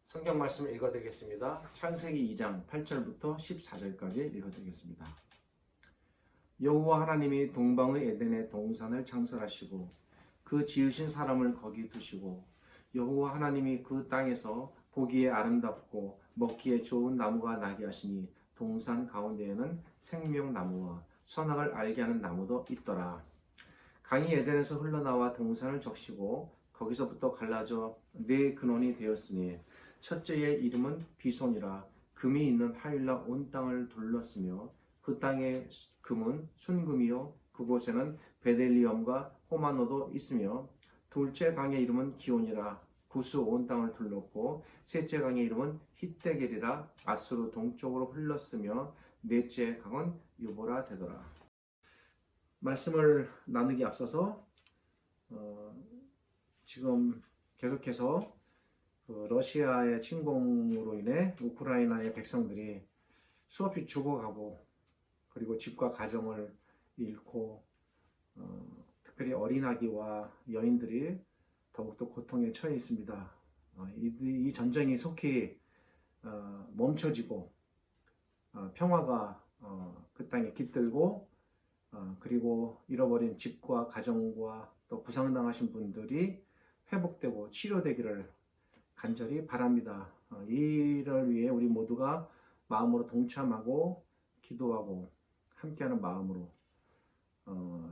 성경 말씀을 읽어드리겠습니다. 창세기 2장 8절부터 14절까지 읽어드리겠습니다. 여호와 하나님이 동방의 에덴의 동산을 창설하시고 그 지으신 사람을 거기 두시고 여호와 하나님이 그 땅에서 보기에 아름답고 먹기에 좋은 나무가 나게 하시니 동산 가운데에는 생명나무와 선악을 알게 하는 나무도 있더라. 강이 에덴에서 흘러나와 동산을 적시고 거기서부터 갈라져 네 근원이 되었으니 첫째의 이름은 비손이라. 금이 있는 하윌라 온 땅을 둘렀으며 그 땅의 금은 순금이요 그곳에는 베델리엄과 호마노도 있으며 둘째 강의 이름은 기온이라. 구스 온 땅을 둘렀고 셋째 강의 이름은 히데겔이라. 아수르 동쪽으로 흘렀으며 넷째 강은 유보라 되더라. 말씀을 나누기 앞서서 지금 계속해서 러시아의 침공으로 인해 우크라이나의 백성들이 수없이 죽어가고 그리고 집과 가정을 잃고 특별히 어린아기와 여인들이 더욱더 고통에 처해 있습니다. 이 전쟁이 속히 멈춰지고 평화가 그 땅에 깃들고 그리고 잃어버린 집과 가정과 또 부상당하신 분들이 회복되고 치료되기를 간절히 바랍니다. 이를 위해 우리 모두가 마음으로 동참하고 기도하고 함께하는 마음으로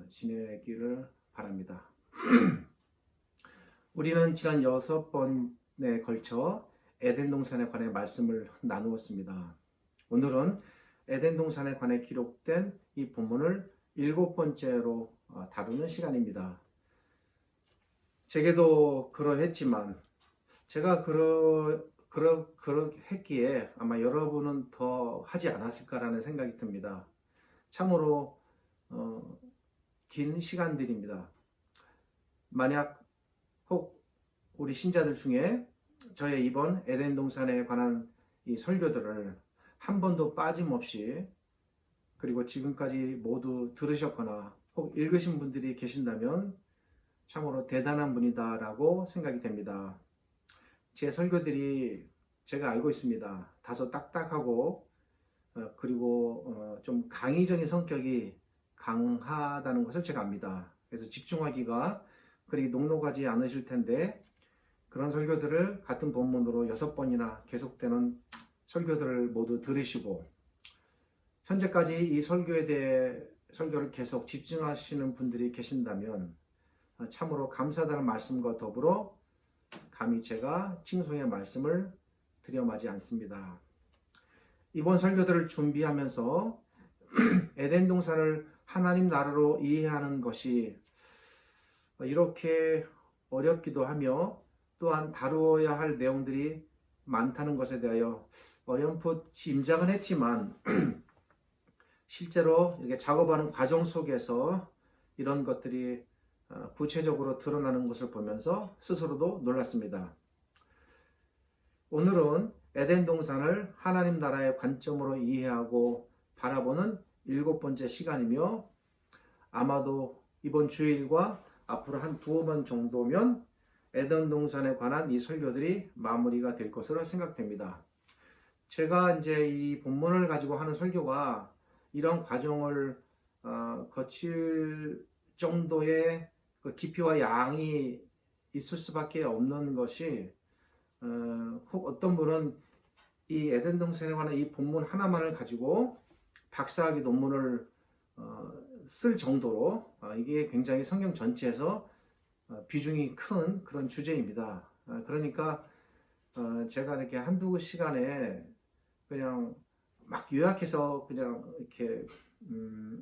지내기를 바랍니다. 우리는 지난 6번에 걸쳐 에덴 동산에 관해 말씀을 나누었습니다. 오늘은 에덴 동산에 관해 기록된 이 본문을 7번째로 다루는 시간입니다. 제게도 그러했지만 제가 그렇했기에 아마 여러분은 더 하지 않았을까라는 생각이 듭니다. 참으로 긴 시간들입니다. 만약 혹 우리 신자들 중에 저의 이번 에덴 동산에 관한 이 설교들을 한 번도 빠짐없이 그리고 지금까지 모두 들으셨거나 혹 읽으신 분들이 계신다면 참으로 대단한 분이다라고 생각이 됩니다. 제 설교들이 제가 알고 있습니다. 다소 딱딱하고 그리고 좀 강의적인 성격이 강하다는 것을 제가 압니다. 그래서 집중하기가 그리 녹록하지 않으실 텐데 그런 설교들을 같은 본문으로 6번이나 계속되는 설교들을 모두 들으시고 현재까지 이 설교에 대해 설교를 계속 집중하시는 분들이 계신다면 참으로 감사하다는 말씀과 더불어 감히 제가 칭송의 말씀을 드려마지 않습니다. 이번 설교들을 준비하면서 에덴 동산을 하나님 나라로 이해하는 것이 이렇게 어렵기도 하며 또한 다루어야 할 내용들이 많다는 것에 대하여 어렴풋 짐작은 했지만 실제로 이렇게 작업하는 과정 속에서 이런 것들이 구체적으로 드러나는 것을 보면서 스스로도 놀랐습니다. 오늘은 에덴 동산을 하나님 나라의 관점으로 이해하고 바라보는 7번째 시간이며 아마도 이번 주일과 앞으로 한 2번 정도면 에덴 동산에 관한 이 설교들이 마무리가 될 것으로 생각됩니다. 제가 이제 이 본문을 가지고 하는 설교가 이런 과정을 거칠 정도의 그 깊이와 양이 있을 수밖에 없는 것이 혹 어떤 분은 이 에덴 동산에 관한 이 본문 하나만을 가지고 박사학위 논문을 쓸 정도로 이게 굉장히 성경 전체에서 비중이 큰 그런 주제입니다. 그러니까 제가 이렇게 한두 시간에 그냥 막 요약해서 그냥 이렇게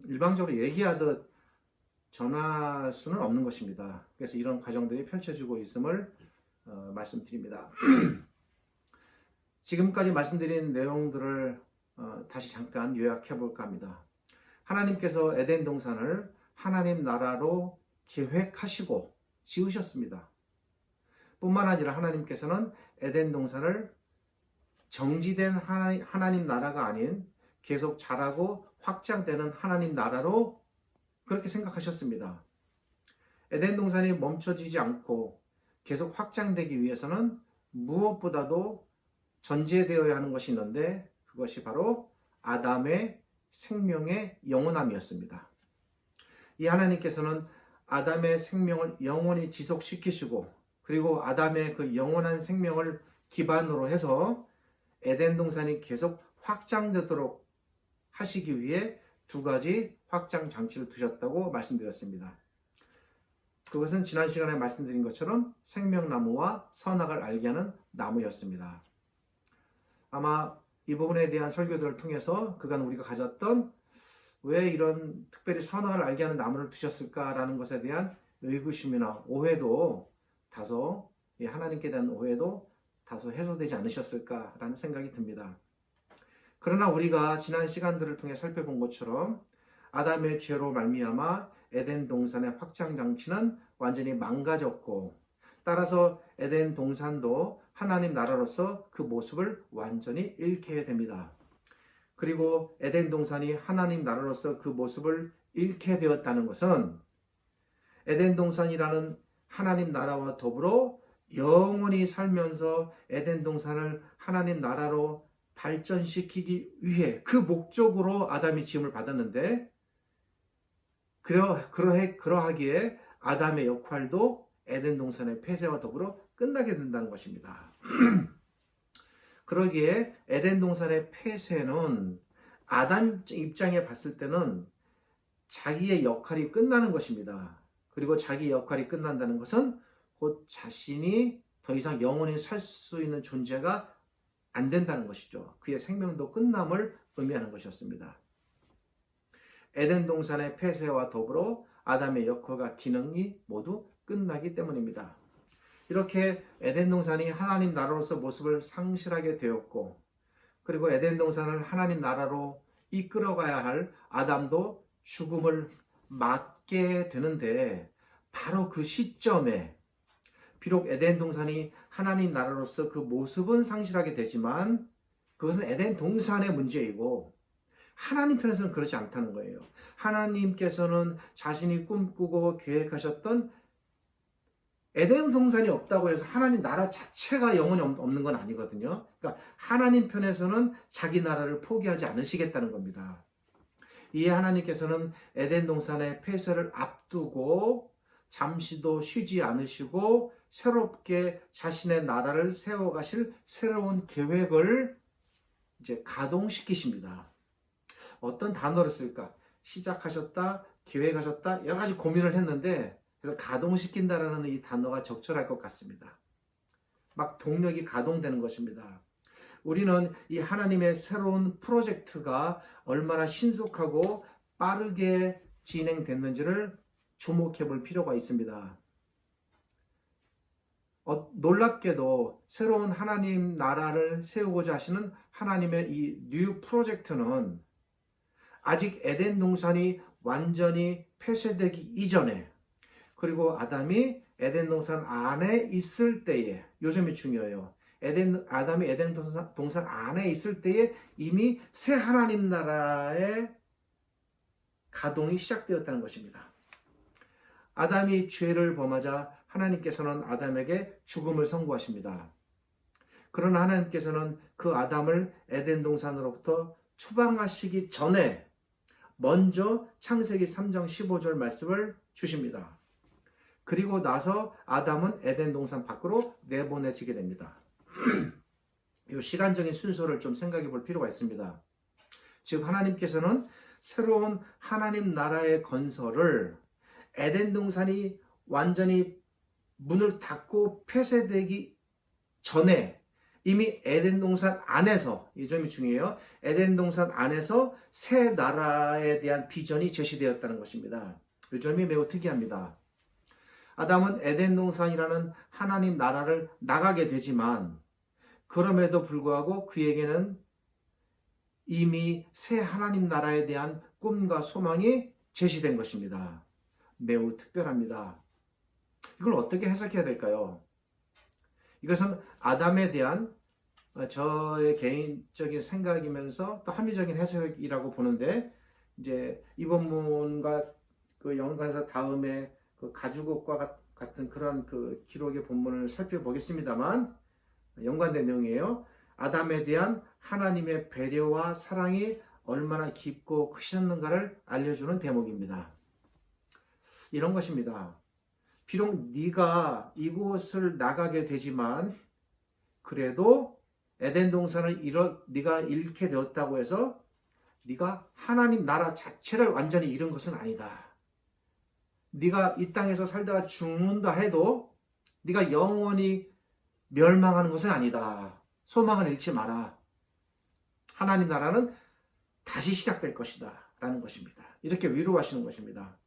일방적으로 얘기하듯 전할 수는 없는 것입니다. 그래서 이런 과정들이 펼쳐지고 있음을 말씀드립니다. 지금까지 말씀드린 내용들을 다시 잠깐 요약해 볼까 합니다. 하나님께서 에덴 동산을 하나님 나라로 계획하시고 지으셨습니다. 뿐만 아니라 하나님께서는 에덴 동산을 정지된 하나님 나라가 아닌 계속 자라고 확장되는 하나님 나라로 그렇게 생각하셨습니다. 에덴 동산이 멈춰지지 않고 계속 확장되기 위해서는 무엇보다도 전제되어야 하는 것이 있는데 그것이 바로 아담의 생명의 영원함이었습니다. 이 하나님께서는 아담의 생명을 영원히 지속시키시고 그리고 아담의 그 영원한 생명을 기반으로 해서 에덴 동산이 계속 확장되도록 하시기 위해 두 가지 확장 장치를 두셨다고 말씀드렸습니다. 그것은 지난 시간에 말씀드린 것처럼 생명나무와 선악을 알게 하는 나무였습니다. 아마 이 부분에 대한 설교들을 통해서 그간 우리가 가졌던 왜 이런 특별히 선악을 알게 하는 나무를 두셨을까라는 것에 대한 의구심이나 오해도 다소, 하나님께 대한 오해도 다소 해소되지 않으셨을까라는 생각이 듭니다. 그러나 우리가 지난 시간들을 통해 살펴본 것처럼 아담의 죄로 말미암아 에덴 동산의 확장 장치는 완전히 망가졌고 따라서 에덴 동산도 하나님 나라로서 그 모습을 완전히 잃게 됩니다. 그리고 에덴 동산이 하나님 나라로서 그 모습을 잃게 되었다는 것은 에덴 동산이라는 하나님 나라와 더불어 영원히 살면서 에덴 동산을 하나님 나라로 발전시키기 위해 그 목적으로 아담이 지음을 받았는데 그러하기에 아담의 역할도 에덴 동산의 폐쇄와 더불어 끝나게 된다는 것입니다. 그러기에 에덴 동산의 폐쇄는 아담 입장에 봤을 때는 자기의 역할이 끝나는 것입니다. 그리고 자기 역할이 끝난다는 것은 곧 자신이 더 이상 영원히 살 수 있는 존재가 안 된다는 것이죠. 그의 생명도 끝남을 의미하는 것이었습니다. 에덴 동산의 폐쇄와 더불어 아담의 역할과 기능이 모두 끝나기 때문입니다. 이렇게 에덴 동산이 하나님 나라로서 모습을 상실하게 되었고 그리고 에덴 동산을 하나님 나라로 이끌어가야 할 아담도 죽음을 맞게 되는데 바로 그 시점에 비록 에덴 동산이 하나님 나라로서 그 모습은 상실하게 되지만 그것은 에덴 동산의 문제이고 하나님 편에서는 그렇지 않다는 거예요. 하나님께서는 자신이 꿈꾸고 계획하셨던 에덴 동산이 없다고 해서 하나님 나라 자체가 영원히 없는 건 아니거든요. 그러니까 하나님 편에서는 자기 나라를 포기하지 않으시겠다는 겁니다. 이에 하나님께서는 에덴 동산의 폐쇄를 앞두고 잠시도 쉬지 않으시고 새롭게 자신의 나라를 세워가실 새로운 계획을 이제 가동시키십니다. 어떤 단어를 쓸까? 시작하셨다, 계획하셨다, 여러 가지 고민을 했는데 그래서 가동시킨다라는 이 단어가 적절할 것 같습니다. 막 동력이 가동되는 것입니다. 우리는 이 하나님의 새로운 프로젝트가 얼마나 신속하고 빠르게 진행됐는지를 주목해 볼 필요가 있습니다. 놀랍게도 새로운 하나님 나라를 세우고자 하시는 하나님의 이 뉴 프로젝트는 아직 에덴 동산이 완전히 폐쇄되기 이전에 그리고 아담이 에덴 동산 안에 있을 때에 요점이 중요해요. 아담이 에덴 동산 안에 있을 때에 이미 새 하나님 나라의 가동이 시작되었다는 것입니다. 아담이 죄를 범하자 하나님께서는 아담에게 죽음을 선고하십니다. 그러나 하나님께서는 그 아담을 에덴 동산으로부터 추방하시기 전에 먼저 창세기 3장 15절 말씀을 주십니다. 그리고 나서 아담은 에덴 동산 밖으로 내보내지게 됩니다. 이 시간적인 순서를 좀 생각해 볼 필요가 있습니다. 즉 하나님께서는 새로운 하나님 나라의 건설을 에덴 동산이 완전히 문을 닫고 폐쇄되기 전에 이미 에덴 동산 안에서, 이 점이 중요해요. 에덴 동산 안에서 새 나라에 대한 비전이 제시되었다는 것입니다. 이 점이 매우 특이합니다. 아담은 에덴 동산이라는 하나님 나라를 나가게 되지만 그럼에도 불구하고 그에게는 이미 새 하나님 나라에 대한 꿈과 소망이 제시된 것입니다. 매우 특별합니다. 이걸 어떻게 해석해야 될까요? 이것은 아담에 대한 저의 개인적인 생각이면서 또 합리적인 해석이라고 보는데 이제 이 본문과 그 연관해서 다음에 그 가죽옷과 같은 그런 그 기록의 본문을 살펴보겠습니다만 연관된 내용이에요. 아담에 대한 하나님의 배려와 사랑이 얼마나 깊고 크셨는가를 알려주는 대목입니다. 이런 것입니다. 비록 네가 이곳을 나가게 되지만 그래도 에덴 동산을 네가 잃게 되었다고 해서 네가 하나님 나라 자체를 완전히 잃은 것은 아니다. 네가 이 땅에서 살다가 죽는다 해도 네가 영원히 멸망하는 것은 아니다. 소망을 잃지 마라. 하나님 나라는 다시 시작될 것이다 라는 것입니다. 이렇게 위로하시는 것입니다.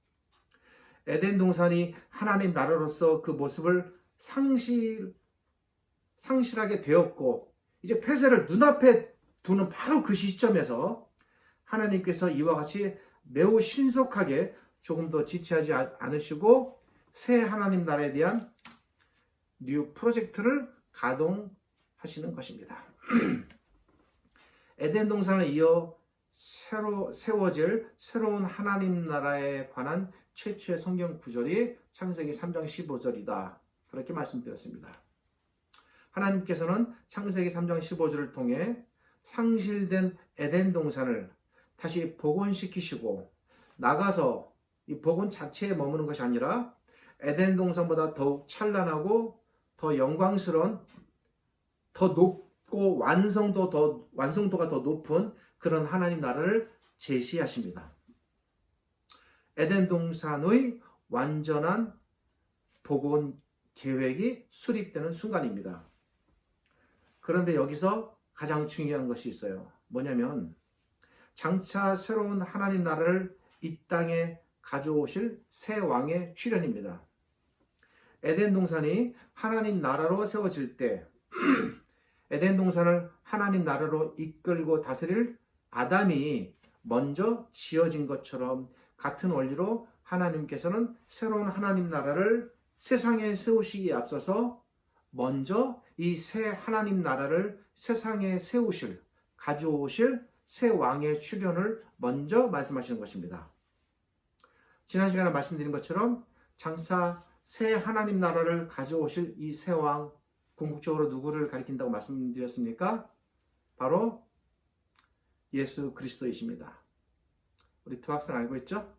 에덴 동산이 하나님 나라로서 그 모습을 상실하게 되었고 이제 폐쇄를 눈앞에 두는 바로 그 시점에서 하나님께서 이와 같이 매우 신속하게 조금 더 지체하지 않으시고 새 하나님 나라에 대한 뉴 프로젝트를 가동하시는 것입니다. 에덴 동산을 이어 세워질 새로운 하나님 나라에 관한 최초의 성경 구절이 창세기 3장 15절이다. 그렇게 말씀드렸습니다. 하나님께서는 창세기 3장 15절을 통해 상실된 에덴 동산을 다시 복원시키시고 나가서 이 복원 자체에 머무는 것이 아니라 에덴 동산보다 더욱 찬란하고 더 영광스러운 더 높고 완성도가 더 높은 그런 하나님 나라를 제시하십니다. 에덴 동산의 완전한 복원 계획이 수립되는 순간입니다. 그런데 여기서 가장 중요한 것이 있어요. 뭐냐면 장차 새로운 하나님 나라를 이 땅에 가져오실 새 왕의 출현입니다. 에덴 동산이 하나님 나라로 세워질 때 에덴 동산을 하나님 나라로 이끌고 다스릴 아담이 먼저 지어진 것처럼 같은 원리로 하나님께서는 새로운 하나님 나라를 세상에 세우시기에 앞서서 먼저 이 새 하나님 나라를 세상에 가져오실 새 왕의 출현을 먼저 말씀하시는 것입니다. 지난 시간에 말씀드린 것처럼 장차 새 하나님 나라를 가져오실 이 새 왕, 궁극적으로 누구를 가리킨다고 말씀드렸습니까? 바로 예수 그리스도이십니다. 우리 두 학생 알고 있죠?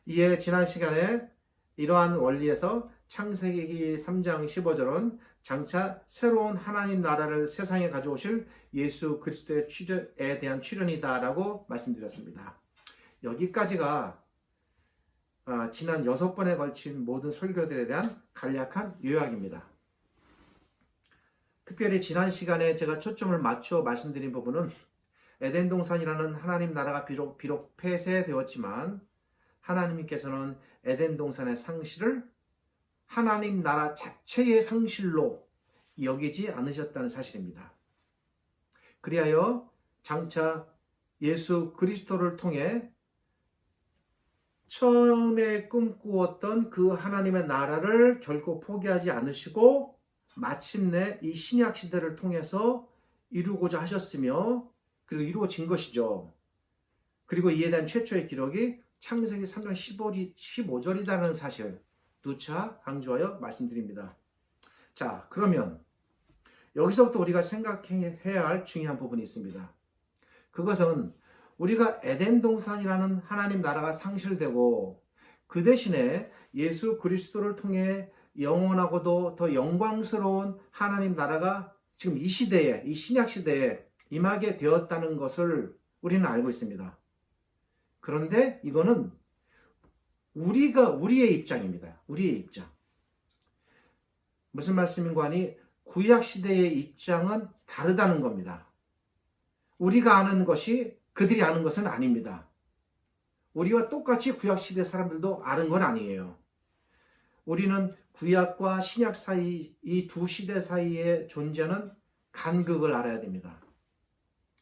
이에 지난 시간에 이러한 원리에서 창세기 3장 15절은 장차 새로운 하나님 나라를 세상에 가져오실 예수 그리스도의 출현에 대한 출현이다라고 말씀드렸습니다. 여기까지가 지난 6번에 걸친 모든 설교들에 대한 간략한 요약입니다. 특별히 지난 시간에 제가 초점을 맞춰 말씀드린 부분은 에덴 동산이라는 하나님 나라가 비록 폐쇄되었지만 하나님께서는 에덴 동산의 상실을 하나님 나라 자체의 상실로 여기지 않으셨다는 사실입니다. 그리하여 장차 예수 그리스도를 통해 처음에 꿈꾸었던 그 하나님의 나라를 결코 포기하지 않으시고 마침내 이 신약 시대를 통해서 이루고자 하셨으며 그리고 이루어진 것이죠. 그리고 이에 대한 최초의 기록이 창세기 3장 15절이라는 사실 누차 강조하여 말씀드립니다. 자, 그러면 여기서부터 우리가 생각해야 할 중요한 부분이 있습니다. 그것은 우리가 에덴 동산이라는 하나님 나라가 상실되고 그 대신에 예수 그리스도를 통해 영원하고도 더 영광스러운 하나님 나라가 지금 이 시대에, 이 신약 시대에 임하게 되었다는 것을 우리는 알고 있습니다. 그런데 이거는 우리의 입장입니다. 우리의 입장. 무슨 말씀인가 하니 구약 시대의 입장은 다르다는 겁니다. 우리가 아는 것이 그들이 아는 것은 아닙니다. 우리와 똑같이 구약 시대 사람들도 아는 건 아니에요. 우리는 구약과 신약 사이, 이 두 시대 사이에 존재하는 간극을 알아야 됩니다.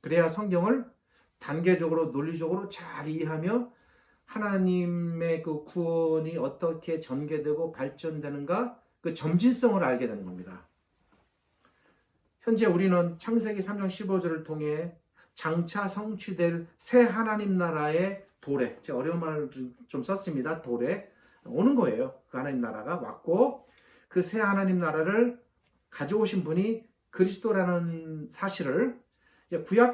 그래야 성경을 단계적으로 논리적으로 잘 이해하며 하나님의 그 구원이 어떻게 전개되고 발전되는가 그 점진성을 알게 되는 겁니다. 현재 우리는 창세기 3장 15절을 통해 장차 성취될 새 하나님 나라의 도래, 제가 어려운 말을 좀 썼습니다. 도래, 오는 거예요. 그 하나님 나라가 왔고 그 새 하나님 나라를 가져오신 분이 그리스도라는 사실을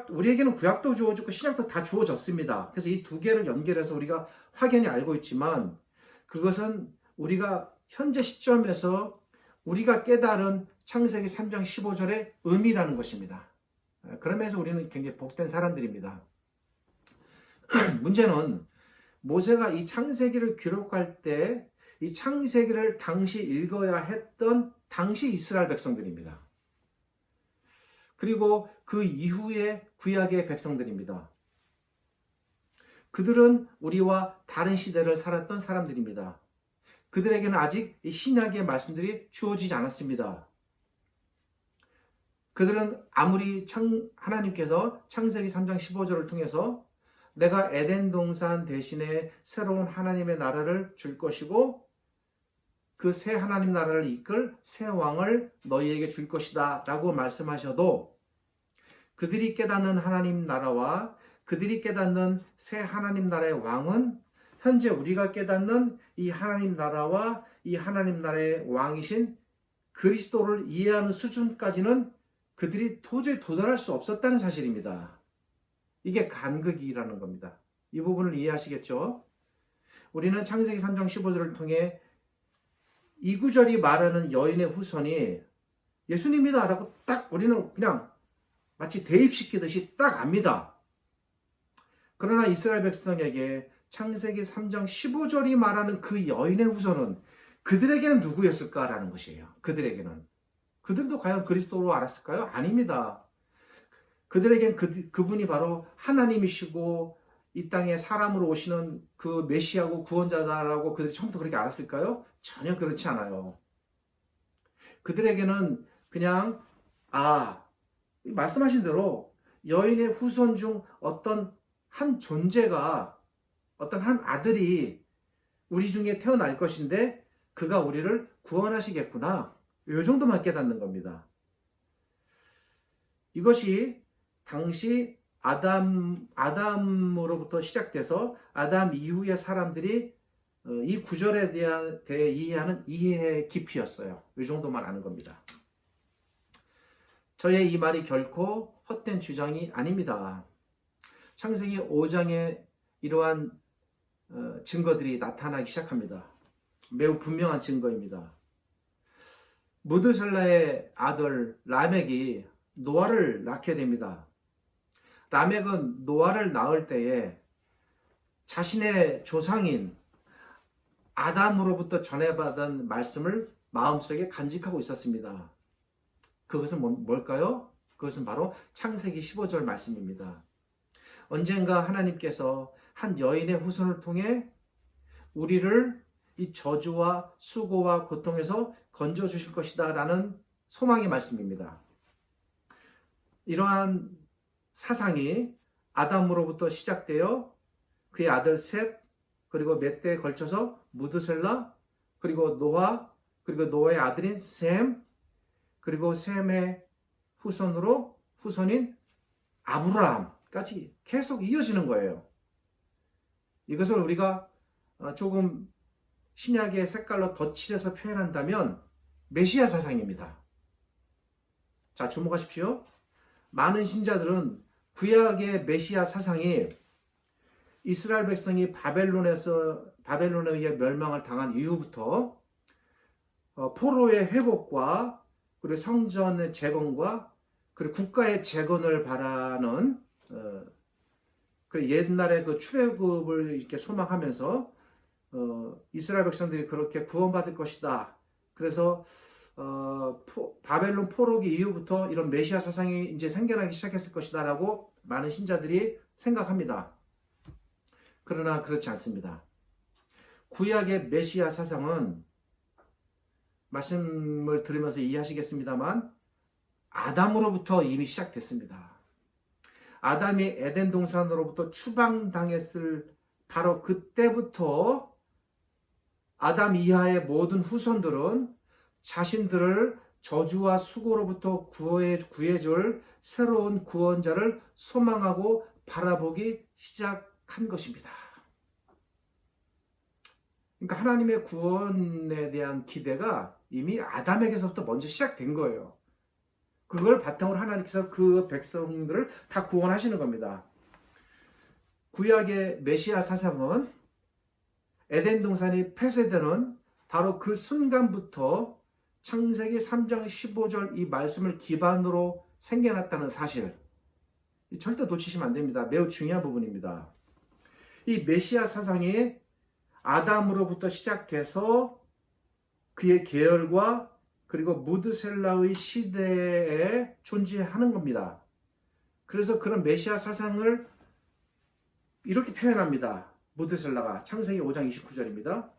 우리에게는 구약도 주어졌고 신약도 다 주어졌습니다. 그래서 이 두 개를 연결해서 우리가 확연히 알고 있지만 그것은 우리가 현재 시점에서 우리가 깨달은 창세기 3장 15절의 의미라는 것입니다. 그러면서 우리는 굉장히 복된 사람들입니다. 문제는 모세가 이 창세기를 기록할 때 이 창세기를 당시 읽어야 했던 당시 이스라엘 백성들입니다. 그리고 그 이후의 구약의 백성들입니다. 그들은 우리와 다른 시대를 살았던 사람들입니다. 그들에게는 아직 이 신약의 말씀들이 주어지지 않았습니다. 그들은 아무리 하나님께서 창세기 3장 15절을 통해서 내가 에덴 동산 대신에 새로운 하나님의 나라를 줄 것이고 그 새 하나님 나라를 이끌 새 왕을 너희에게 줄 것이다 라고 말씀하셔도 그들이 깨닫는 하나님 나라와 그들이 깨닫는 새 하나님 나라의 왕은 현재 우리가 깨닫는 이 하나님 나라와 이 하나님 나라의 왕이신 그리스도를 이해하는 수준까지는 그들이 도저히 도달할 수 없었다는 사실입니다. 이게 간극이라는 겁니다. 이 부분을 이해하시겠죠? 우리는 창세기 3장 15절을 통해 이 구절이 말하는 여인의 후손이 예수님이다 라고 딱 우리는 그냥 마치 대입시키듯이 딱 압니다. 그러나 이스라엘 백성에게 창세기 3장 15절이 말하는 그 여인의 후손은 그들에게는 누구였을까라는 것이에요. 그들도 과연 그리스도로 알았을까요? 아닙니다. 그들에겐 그분이 바로 하나님이시고 이 땅에 사람으로 오시는 그 메시아고 구원자다라고 그들이 처음부터 그렇게 알았을까요? 전혀 그렇지 않아요. 그들에게는 그냥 말씀하신 대로 여인의 후손 중 어떤 한 존재가 어떤 한 아들이 우리 중에 태어날 것인데 그가 우리를 구원하시겠구나. 이 정도만 깨닫는 겁니다. 이것이 당시 아담으로부터 시작돼서 아담 이후의 사람들이 이 구절에 대해 이해하는 이해의 깊이였어요. 이 정도만 아는 겁니다. 저의 이 말이 결코 헛된 주장이 아닙니다. 창세기 5장에 이러한 증거들이 나타나기 시작합니다. 매우 분명한 증거입니다. 무드셀라의 아들 라멕이 노아를 낳게 됩니다. 라멕은 노아를 낳을 때에 자신의 조상인 아담으로부터 전해받은 말씀을 마음속에 간직하고 있었습니다. 그것은 뭘까요? 그것은 바로 창세기 15절 말씀입니다. 언젠가 하나님께서 한 여인의 후손을 통해 우리를 이 저주와 수고와 고통에서 건져주실 것이다 라는 소망의 말씀입니다. 이러한 사상이 아담으로부터 시작되어 그의 아들 셋, 그리고 몇 대에 걸쳐서 무드셀라, 그리고 노아, 그리고 노아의 아들인 셈, 그리고 셈의 후손인 아브라함까지 계속 이어지는 거예요. 이것을 우리가 조금 신약의 색깔로 덧칠해서 표현한다면 메시아 사상입니다. 자, 주목하십시오. 많은 신자들은 구약의 메시아 사상이 이스라엘 백성이 바벨론에 의해 멸망을 당한 이후부터 포로의 회복과 그리고 성전의 재건과 그리고 국가의 재건을 바라는 옛날의 그 출애굽을 이렇게 소망하면서 이스라엘 백성들이 그렇게 구원받을 것이다. 그래서 바벨론 포로기 이후부터 이런 메시아 사상이 이제 생겨나기 시작했을 것이다라고 많은 신자들이 생각합니다. 그러나 그렇지 않습니다. 구약의 메시아 사상은 말씀을 들으면서 이해하시겠습니다만 아담으로부터 이미 시작됐습니다. 아담이 에덴 동산으로부터 추방당했을 바로 그때부터 아담 이하의 모든 후손들은 자신들을 저주와 수고로부터 구해줄 새로운 구원자를 소망하고 바라보기 시작한 것입니다. 그러니까 하나님의 구원에 대한 기대가 이미 아담에게서부터 먼저 시작된 거예요. 그걸 바탕으로 하나님께서 그 백성들을 다 구원하시는 겁니다. 구약의 메시아 사상은 에덴 동산이 폐쇄되는 바로 그 순간부터 창세기 3장 15절 이 말씀을 기반으로 생겨났다는 사실, 절대 놓치시면 안 됩니다. 매우 중요한 부분입니다. 이 메시아 사상이 아담으로부터 시작해서 그의 계열과 그리고 무드셀라의 시대에 존재하는 겁니다. 그래서 그런 메시아 사상을 이렇게 표현합니다. 무드셀라가 창세기 5장 29절입니다.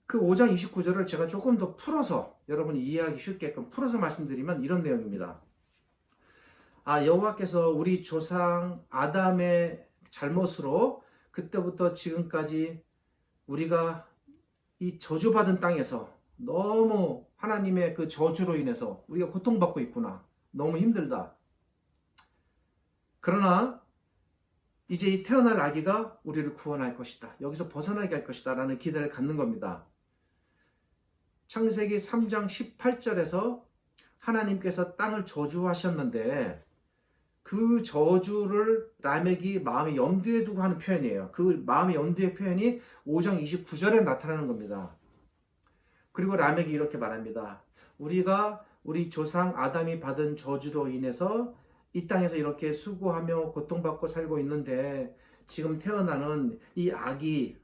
그 5장 29절을 제가 조금 더 풀어서 여러분이 이해하기 쉽게끔 풀어서 말씀드리면 이런 내용입니다. 여호와께서 우리 조상 아담의 잘못으로 그때부터 지금까지 우리가 이 저주받은 땅에서 너무 하나님의 그 저주로 인해서 우리가 고통받고 있구나. 너무 힘들다. 그러나 이제 이 태어날 아기가 우리를 구원할 것이다. 여기서 벗어나게 할 것이다. 라는 기대를 갖는 겁니다. 창세기 3장 18절에서 하나님께서 땅을 저주하셨는데 그 저주를 라멕이 마음에 염두에 두고 하는 표현이에요. 그 마음의 염두의 표현이 5장 29절에 나타나는 겁니다. 그리고 라멕이 이렇게 말합니다. 우리가 우리 조상 아담이 받은 저주로 인해서 이 땅에서 이렇게 수고하며 고통받고 살고 있는데 지금 태어나는 이 아기,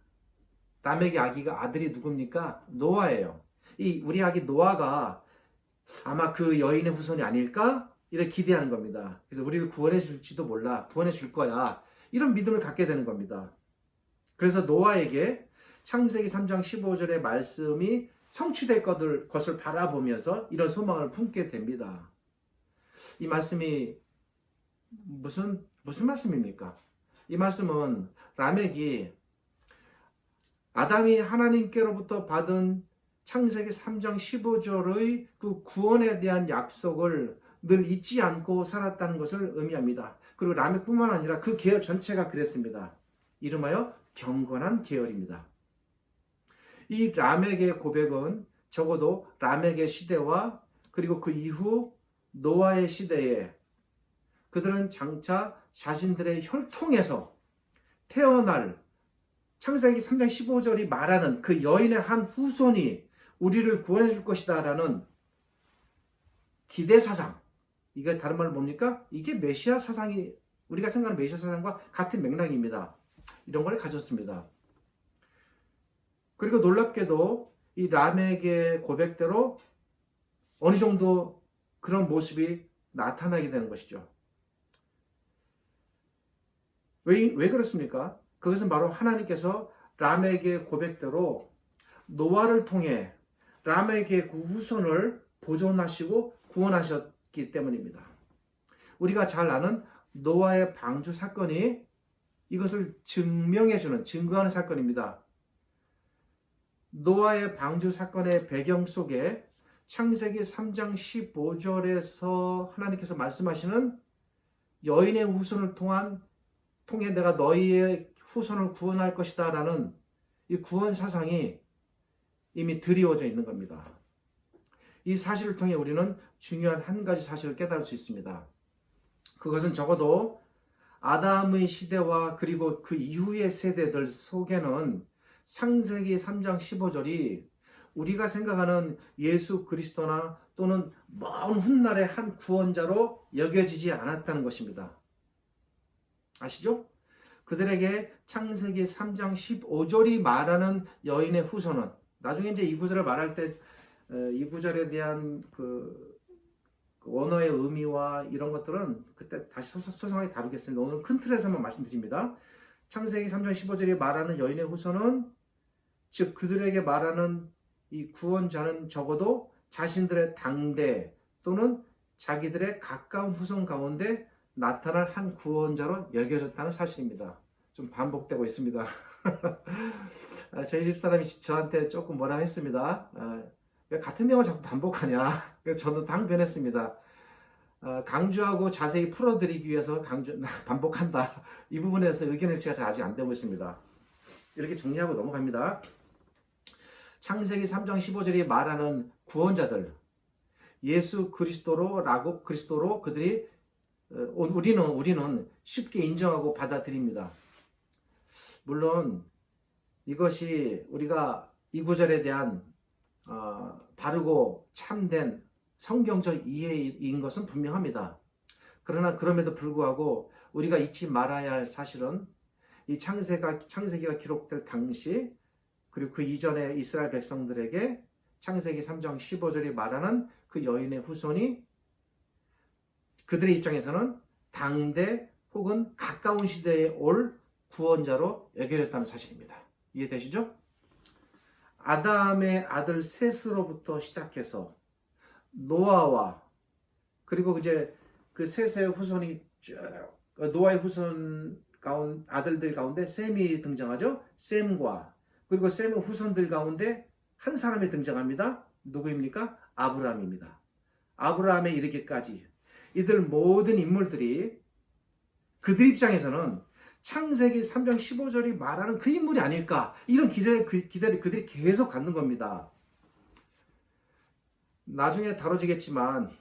라멕의 아기가 아들이 누굽니까? 노아예요. 우리 아기 노아가 아마 그 여인의 후손이 아닐까? 이렇게 기대하는 겁니다. 그래서 우리를 구원해 줄지도 몰라. 구원해 줄 거야. 이런 믿음을 갖게 되는 겁니다. 그래서 노아에게 창세기 3장 15절의 말씀이 성취될 것을 바라보면서 이런 소망을 품게 됩니다. 이 말씀이 무슨 말씀입니까? 이 말씀은 라멕이 아담이 하나님께로부터 받은 창세기 3장 15절의 그 구원에 대한 약속을 늘 잊지 않고 살았다는 것을 의미합니다. 그리고 라멕뿐만 아니라 그 계열 전체가 그랬습니다. 이름하여 경건한 계열입니다. 이 라멕의 고백은 적어도 라멕의 시대와 그리고 그 이후 노아의 시대에 그들은 장차 자신들의 혈통에서 태어날 창세기 3장 15절이 말하는 그 여인의 한 후손이 우리를 구원해 줄 것이다 라는 기대 사상, 이게 다른 말로 뭡니까? 이게 메시아 사상이 우리가 생각하는 메시아 사상과 같은 맥락입니다. 이런 걸 가졌습니다. 그리고 놀랍게도 이 라멕의 고백대로 어느 정도 그런 모습이 나타나게 되는 것이죠. 왜 그렇습니까? 그것은 바로 하나님께서 라멕의 고백대로 노아를 통해 라멕의 그 후손을 보존하시고 구원하셨기 때문입니다. 우리가 잘 아는 노아의 방주 사건이 이것을 증거하는 사건입니다. 노아의 방주 사건의 배경 속에 창세기 3장 15절에서 하나님께서 말씀하시는 여인의 후손을 통해 내가 너희의 후손을 구원할 것이다 라는 이 구원 사상이 이미 드리워져 있는 겁니다. 이 사실을 통해 우리는 중요한 한 가지 사실을 깨달을 수 있습니다. 그것은 적어도 아담의 시대와 그리고 그 이후의 세대들 속에는 창세기 3장 15절이 우리가 생각하는 예수 그리스도나 또는 먼 훗날의 한 구원자로 여겨지지 않았다는 것입니다. 아시죠? 그들에게 창세기 3장 15절이 말하는 여인의 후손은 나중에 이제 이 구절을 말할 때 이 구절에 대한 그 원어의 의미와 이런 것들은 그때 다시 소상하게 다루겠습니다. 오늘 큰 틀에서만 말씀드립니다. 창세기 3장 15절이 말하는 여인의 후손은 즉 그들에게 말하는 이 구원자는 적어도 자신들의 당대 또는 자기들의 가까운 후손 가운데 나타날 한 구원자로 여겨졌다는 사실입니다. 좀 반복되고 있습니다. 저희 집사람이 저한테 조금 뭐라 했습니다. 왜 같은 내용을 자꾸 반복하냐. 그래서 저도 당변했습니다. 강조하고 자세히 풀어드리기 위해서 반복한다. 이 부분에서 의견을 제가 아직 안 되고 있습니다. 이렇게 정리하고 넘어갑니다. 창세기 3장 15절이 말하는 구원자들, 예수 그리스도로 그들이 우리는 쉽게 인정하고 받아들입니다. 물론 이것이 우리가 이 구절에 대한 바르고 참된 성경적 이해인 것은 분명합니다. 그러나 그럼에도 불구하고 우리가 잊지 말아야 할 사실은 이 창세기가 기록될 당시, 그리고 그 이전에 이스라엘 백성들에게 창세기 3장 15절이 말하는 그 여인의 후손이 그들의 입장에서는 당대 혹은 가까운 시대에 올 구원자로 여겨졌다는 사실입니다. 이해되시죠? 아담의 아들 셋으로부터 시작해서 노아와, 그리고 이제 그 셋의 후손이 쭉, 노아의 후손 아들들 가운데 셈이 등장하죠. 셈과, 그리고 셈의 후손들 가운데 한 사람이 등장합니다. 누구입니까? 아브라함입니다. 아브라함에 이르기까지 이들 모든 인물들이 그들 입장에서는 창세기 3장 15절이 말하는 그 인물이 아닐까, 이런 기대를 그들이 계속 갖는 겁니다. 나중에 다뤄지겠지만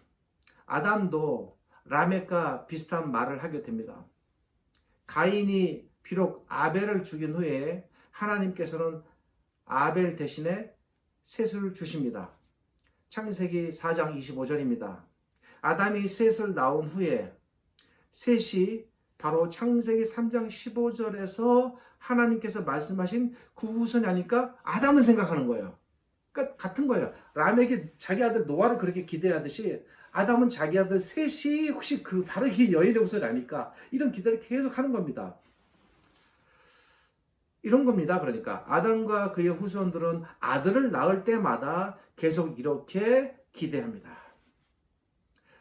아담도 라멕과 비슷한 말을 하게 됩니다. 가인이 비록 아벨을 죽인 후에 하나님께서는 아벨 대신에 셋을 주십니다. 창세기 4장 25절입니다. 아담이 셋을 낳은 후에 셋이 바로 창세기 3장 15절에서 하나님께서 말씀하신 그 후손이 아닐까? 아담은 생각하는 거예요. 그러니까 같은 거예요. 라멕이 자기 아들 노아를 그렇게 기대하듯이 아담은 자기 아들 셋이 혹시 바로 이 여인의 후손이 아닐까? 이런 기대를 계속 하는 겁니다. 이런 겁니다. 그러니까 아담과 그의 후손들은 아들을 낳을 때마다 계속 이렇게 기대합니다.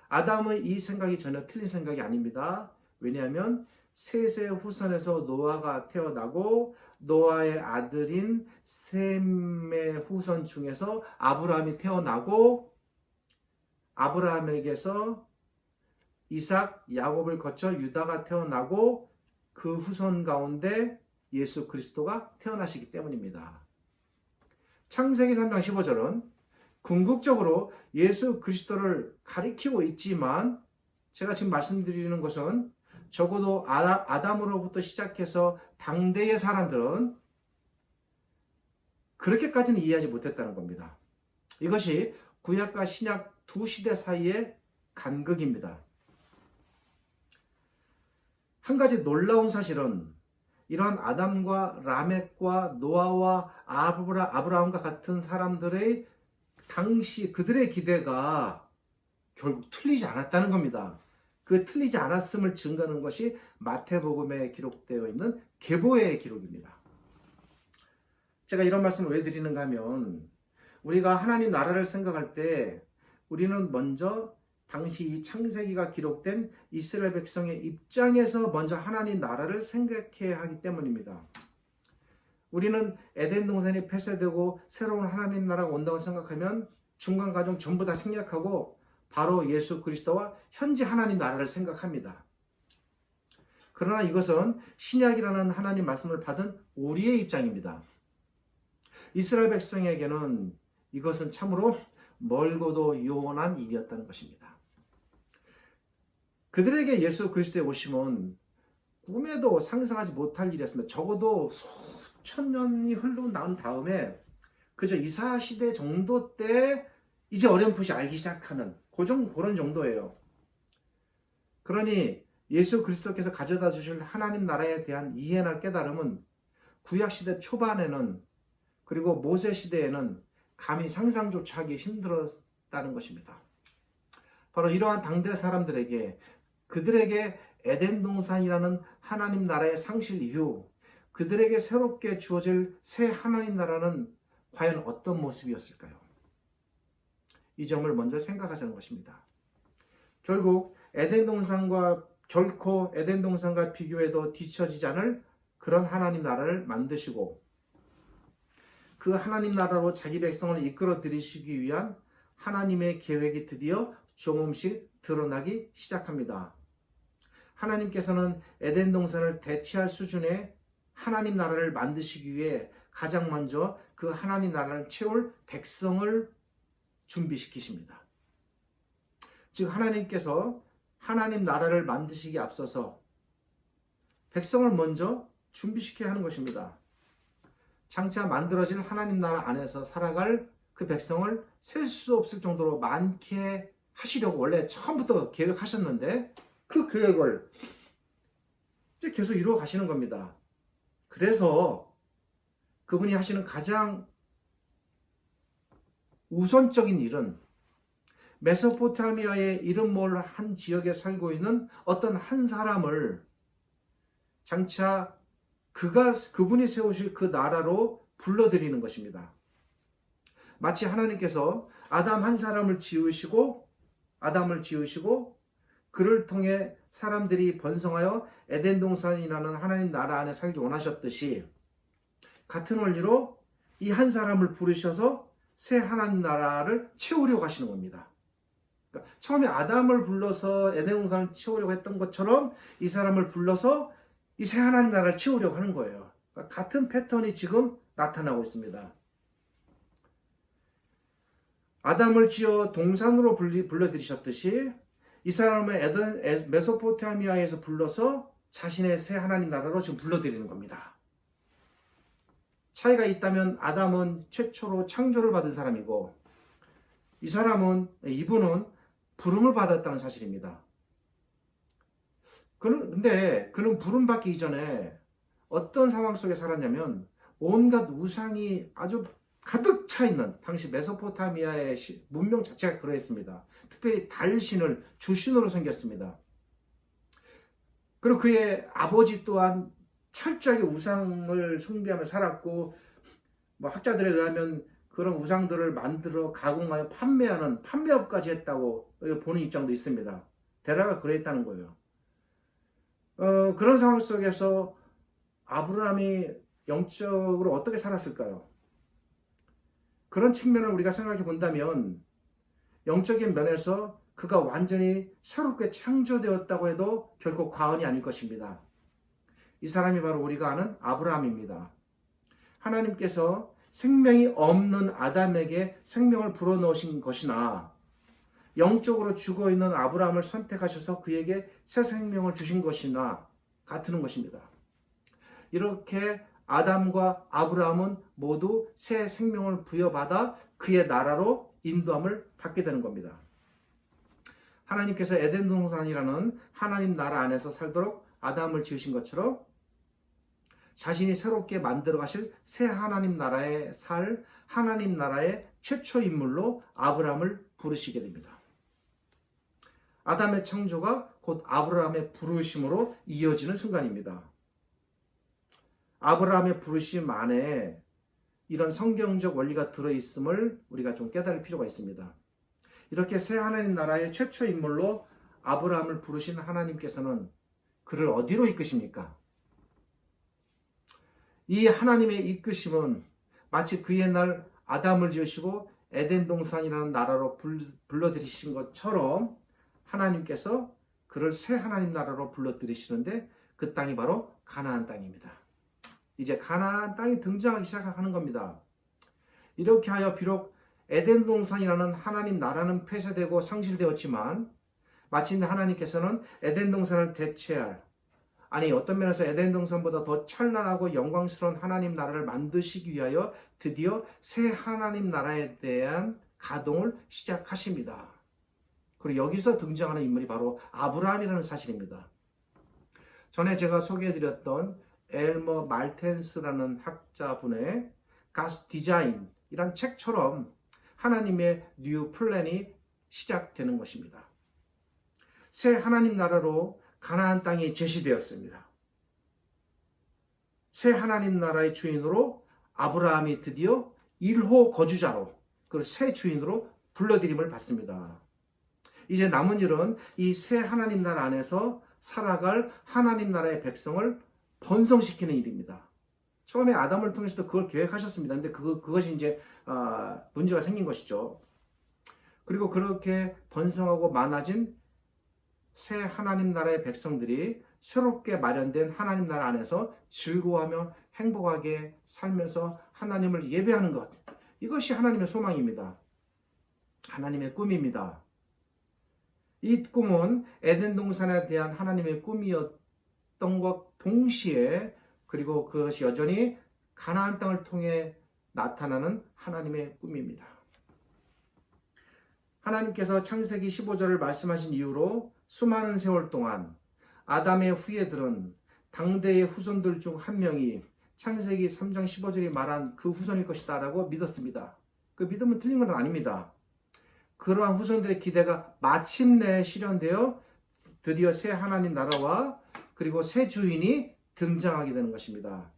아담의 이 생각이 전혀 틀린 생각이 아닙니다. 왜냐하면 셋의 후손에서 노아가 태어나고 노아의 아들인 셈의 후손 중에서 아브라함이 태어나고 아브라함에게서 이삭, 야곱을 거쳐 유다가 태어나고 그 후손 가운데 예수 그리스도가 태어나시기 때문입니다. 창세기 3장 15절은 궁극적으로 예수 그리스도를 가리키고 있지만 제가 지금 말씀드리는 것은 적어도 아담으로부터 시작해서 당대의 사람들은 그렇게까지는 이해하지 못했다는 겁니다. 이것이 구약과 신약 두 시대 사이의 간극입니다. 한 가지 놀라운 사실은 이러한 아담과 라멕과 노아와 아브라함과 같은 사람들의 당시 그들의 기대가 결국 틀리지 않았다는 겁니다. 그 틀리지 않았음을 증거하는 것이 마태복음에 기록되어 있는 계보의 기록입니다. 제가 이런 말씀을 왜 드리는가 하면 우리가 하나님 나라를 생각할 때 우리는 먼저 당시 이 창세기가 기록된 이스라엘 백성의 입장에서 먼저 하나님 나라를 생각해야 하기 때문입니다. 우리는 에덴 동산이 폐쇄되고 새로운 하나님 나라가 온다고 생각하면 중간 과정 전부 다 생략하고 바로 예수 그리스도와 현재 하나님 나라를 생각합니다. 그러나 이것은 신약이라는 하나님 말씀을 받은 우리의 입장입니다. 이스라엘 백성에게는 이것은 참으로 멀고도 요원한 일이었다는 것입니다. 그들에게 예수 그리스도의 오심은 꿈에도 상상하지 못할 일이었습니다. 적어도 수천 년이 흘러난 다음에 그저 이사 시대 정도 때 이제 어렴풋이 알기 시작하는 그런 정도예요. 그러니 예수 그리스도께서 가져다 주실 하나님 나라에 대한 이해나 깨달음은 구약 시대 초반에는, 그리고 모세 시대에는 감히 상상조차 하기 힘들었다는 것입니다. 바로 이러한 당대 사람들에게, 그들에게 에덴 동산이라는 하나님 나라의 상실 이후 그들에게 새롭게 주어질 새 하나님 나라는 과연 어떤 모습이었을까요? 이 점을 먼저 생각하자는 것입니다. 결국 결코 에덴 동산과 비교해도 뒤처지지 않을 그런 하나님 나라를 만드시고 그 하나님 나라로 자기 백성을 이끌어 들이시기 위한 하나님의 계획이 드디어 조금씩 드러나기 시작합니다. 하나님께서는 에덴 동산을 대체할 수준의 하나님 나라를 만드시기 위해 가장 먼저 그 하나님 나라를 채울 백성을 준비시키십니다. 즉 하나님께서 하나님 나라를 만드시기에 앞서서 백성을 먼저 준비시켜야 하는 것입니다. 장차 만들어진 하나님 나라 안에서 살아갈 그 백성을 셀 수 없을 정도로 많게 하시려고 원래 처음부터 계획하셨는데 그 계획을 이제 계속 이루어 가시는 겁니다. 그래서 그분이 하시는 가장 우선적인 일은 메소포타미아의 이름 모를 한 지역에 살고 있는 어떤 한 사람을 장차 그분이 세우실 그 나라로 불러들이는 것입니다. 마치 하나님께서 아담 한 사람을 지으시고 그를 통해 사람들이 번성하여 에덴 동산이라는 하나님 나라 안에 살기 원하셨듯이 같은 원리로 이 한 사람을 부르셔서 새 하나님 나라를 채우려고 하시는 겁니다. 그러니까 처음에 아담을 불러서 에덴 동산을 채우려고 했던 것처럼 이 사람을 불러서 이 새 하나님 나라를 채우려고 하는 거예요. 그러니까 같은 패턴이 지금 나타나고 있습니다. 아담을 지어 동산으로 불러들이셨듯이 이 사람을 메소포타미아에서 불러서 자신의 새 하나님 나라로 지금 불러들이는 겁니다. 차이가 있다면 아담은 최초로 창조를 받은 사람이고 이분은 부름을 받았다는 사실입니다. 근데 그는 부름받기 이전에 어떤 상황 속에 살았냐면 온갖 우상이 아주 가득 차 있는 당시 메소포타미아의 문명 자체가 그러했습니다. 특별히 달신을 주신으로 섬겼습니다. 그리고 그의 아버지 또한 철저하게 우상을 숭배하며 살았고 학자들에 의하면 그런 우상들을 만들어 가공하여 판매하는 판매업까지 했다고 보는 입장도 있습니다. 데라가 그랬다는 거예요. 그런 상황 속에서 아브라함이 영적으로 어떻게 살았을까요? 그런 측면을 우리가 생각해 본다면 영적인 면에서 그가 완전히 새롭게 창조되었다고 해도 결코 과언이 아닐 것입니다. 이 사람이 바로 우리가 아는 아브라함입니다. 하나님께서 생명이 없는 아담에게 생명을 불어넣으신 것이나 영적으로 죽어있는 아브라함을 선택하셔서 그에게 새 생명을 주신 것이나 같은 것입니다. 이렇게 아담과 아브라함은 모두 새 생명을 부여받아 그의 나라로 인도함을 받게 되는 겁니다. 하나님께서 에덴 동산이라는 하나님 나라 안에서 살도록 아담을 지으신 것처럼 자신이 새롭게 만들어 가실 새 하나님 나라에 살 하나님 나라의 최초 인물로 아브라함을 부르시게 됩니다. 아담의 창조가 곧 아브라함의 부르심으로 이어지는 순간입니다. 아브라함의 부르심 안에 이런 성경적 원리가 들어있음을 우리가 좀 깨달을 필요가 있습니다. 이렇게 새 하나님 나라의 최초 인물로 아브라함을 부르신 하나님께서는 그를 어디로 이끄십니까? 이 하나님의 이끄심은 마치 그 옛날 아담을 지으시고 에덴 동산이라는 나라로 불러들이신 것처럼 하나님께서 그를 새 하나님 나라로 불러들이시는데 그 땅이 바로 가나안 땅입니다. 이제 가나안 땅이 등장하기 시작하는 겁니다. 이렇게 하여 비록 에덴 동산이라는 하나님 나라는 폐쇄되고 상실되었지만 마침내 하나님께서는 에덴 동산을 대체할 어떤 면에서 에덴 동산보다 더 찬란하고 영광스러운 하나님 나라를 만드시기 위하여 드디어 새 하나님 나라에 대한 가동을 시작하십니다. 그리고 여기서 등장하는 인물이 바로 아브라함이라는 사실입니다. 전에 제가 소개해드렸던 엘머 말텐스라는 학자분의 가스 디자인이란 책처럼 하나님의 뉴 플랜이 시작되는 것입니다. 새 하나님 나라로 가나안 땅이 제시되었습니다. 새 하나님 나라의 주인으로 아브라함이 드디어 1호 거주자로 그리고 새 주인으로 불러들임을 받습니다. 이제 남은 일은 이 새 하나님 나라 안에서 살아갈 하나님 나라의 백성을 번성시키는 일입니다. 처음에 아담을 통해서도 그걸 계획하셨습니다. 근데 그것이 이제 문제가 생긴 것이죠. 그리고 그렇게 번성하고 많아진 새 하나님 나라의 백성들이 새롭게 마련된 하나님 나라 안에서 즐거워하며 행복하게 살면서 하나님을 예배하는 것, 이것이 하나님의 소망입니다. 하나님의 꿈입니다. 이 꿈은 에덴 동산에 대한 하나님의 꿈이었던 것 동시에, 그리고 그것이 여전히 가나안 땅을 통해 나타나는 하나님의 꿈입니다. 하나님께서 창세기 15절을 말씀하신 이후로 수많은 세월 동안 아담의 후예들은 당대의 후손들 중 한 명이 창세기 3장 15절이 말한 그 후손일 것이다 라고 믿었습니다. 그 믿음은 틀린 건 아닙니다. 그러한 후손들의 기대가 마침내 실현되어 드디어 새 하나님 나라와 그리고 새 주인이 등장하게 되는 것입니다.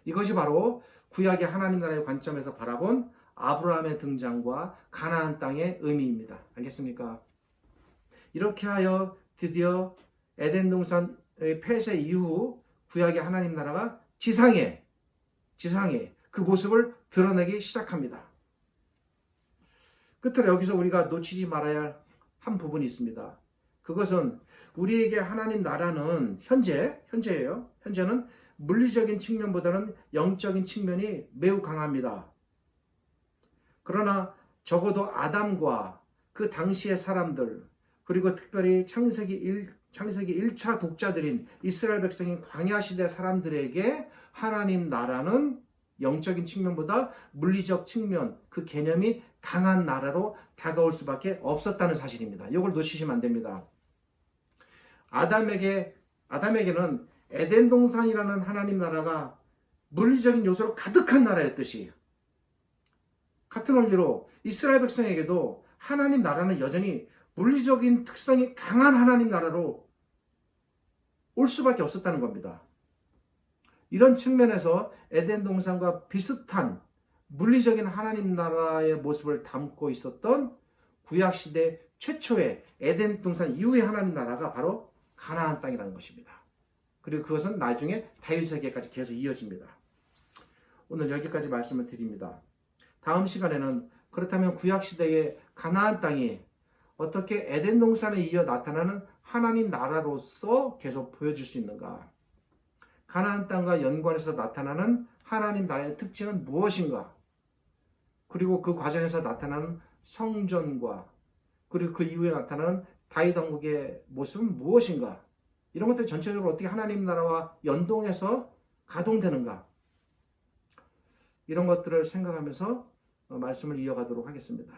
이것이 바로 구약의 하나님 나라의 관점에서 바라본 아브라함의 등장과 가나안 땅의 의미입니다. 알겠습니까? 이렇게 하여 드디어 에덴 동산의 폐쇄 이후 구약의 하나님 나라가 지상에 그 모습을 드러내기 시작합니다. 끝으로 여기서 우리가 놓치지 말아야 할 한 부분이 있습니다. 그것은 우리에게 하나님 나라는 현재예요. 현재는 물리적인 측면보다는 영적인 측면이 매우 강합니다. 그러나 적어도 아담과 그 당시의 사람들, 그리고 특별히 창세기 1차 독자들인 이스라엘 백성인 광야 시대 사람들에게 하나님 나라는 영적인 측면보다 물리적 측면, 그 개념이 강한 나라로 다가올 수밖에 없었다는 사실입니다. 이걸 놓치시면 안 됩니다. 아담에게는 에덴 동산이라는 하나님 나라가 물리적인 요소로 가득한 나라였듯이, 같은 원리로 이스라엘 백성에게도 하나님 나라는 여전히 물리적인 특성이 강한 하나님 나라로 올 수밖에 없었다는 겁니다. 이런 측면에서 에덴 동산과 비슷한 물리적인 하나님 나라의 모습을 담고 있었던 구약시대 최초의 에덴 동산 이후의 하나님 나라가 바로 가나안 땅이라는 것입니다. 그리고 그것은 나중에 다윗에게까지 계속 이어집니다. 오늘 여기까지 말씀을 드립니다. 다음 시간에는 그렇다면 구약시대의 가나안 땅이 어떻게 에덴 동산에 이어 나타나는 하나님 나라로서 계속 보여질 수 있는가? 가나안 땅과 연관해서 나타나는 하나님 나라의 특징은 무엇인가? 그리고 그 과정에서 나타나는 성전과 그리고 그 이후에 나타나는 다윗 왕국의 모습은 무엇인가? 이런 것들 전체적으로 어떻게 하나님 나라와 연동해서 가동되는가? 이런 것들을 생각하면서 말씀을 이어가도록 하겠습니다.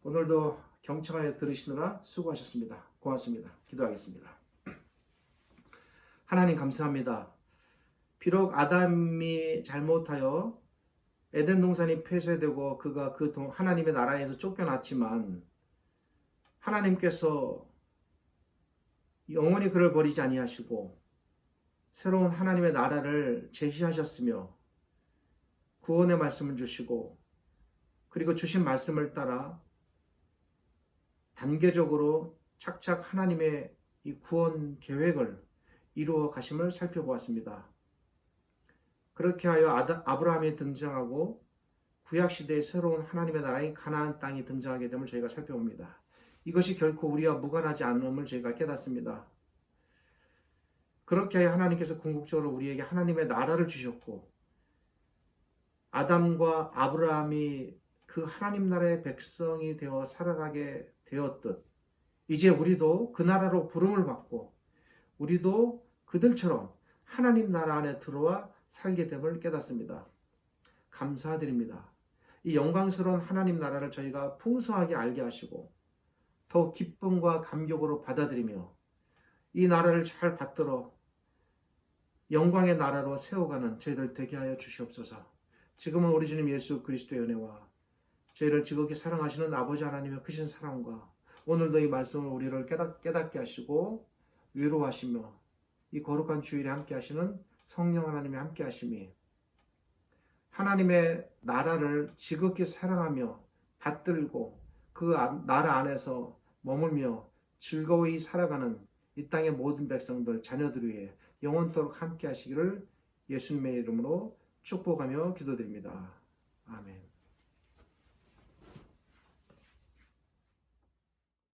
오늘도 경청하여 들으시느라 수고하셨습니다. 고맙습니다. 기도하겠습니다. 하나님 감사합니다. 비록 아담이 잘못하여 에덴 동산이 폐쇄되고 그가 그 하나님의 나라에서 쫓겨났지만 하나님께서 영원히 그를 버리지 아니하시고 새로운 하나님의 나라를 제시하셨으며 구원의 말씀을 주시고 그리고 주신 말씀을 따라 단계적으로 착착 하나님의 이 구원 계획을 이루어 가심을 살펴보았습니다. 그렇게 하여 아브라함이 등장하고 구약시대의 새로운 하나님의 나라인 가나안 땅이 등장하게 됨을 저희가 살펴봅니다. 이것이 결코 우리와 무관하지 않음을 저희가 깨닫습니다. 그렇게 하여 하나님께서 궁극적으로 우리에게 하나님의 나라를 주셨고 아담과 아브라함이 그 하나님 나라의 백성이 되어 살아가게 되었듯 이제 우리도 그 나라로 부름을 받고 우리도 그들처럼 하나님 나라 안에 들어와 살게 됨을 깨닫습니다. 감사드립니다. 이 영광스러운 하나님 나라를 저희가 풍성하게 알게 하시고 더욱 기쁨과 감격으로 받아들이며 이 나라를 잘 받들어 영광의 나라로 세워가는 저희들 되게 하여 주시옵소서. 지금은 우리 주님 예수 그리스도의 은혜와 저희를 지극히 사랑하시는 아버지 하나님의 크신 사랑과 오늘도 이 말씀을 우리를 깨닫게 하시고 위로하시며 이 거룩한 주일에 함께 하시는 성령 하나님의 함께 하심이 하나님의 나라를 지극히 사랑하며 받들고 그 나라 안에서 머물며 즐거이 살아가는 이 땅의 모든 백성들 자녀들 위해 영원토록 함께 하시기를 예수님의 이름으로 축복하며 기도드립니다. 아멘.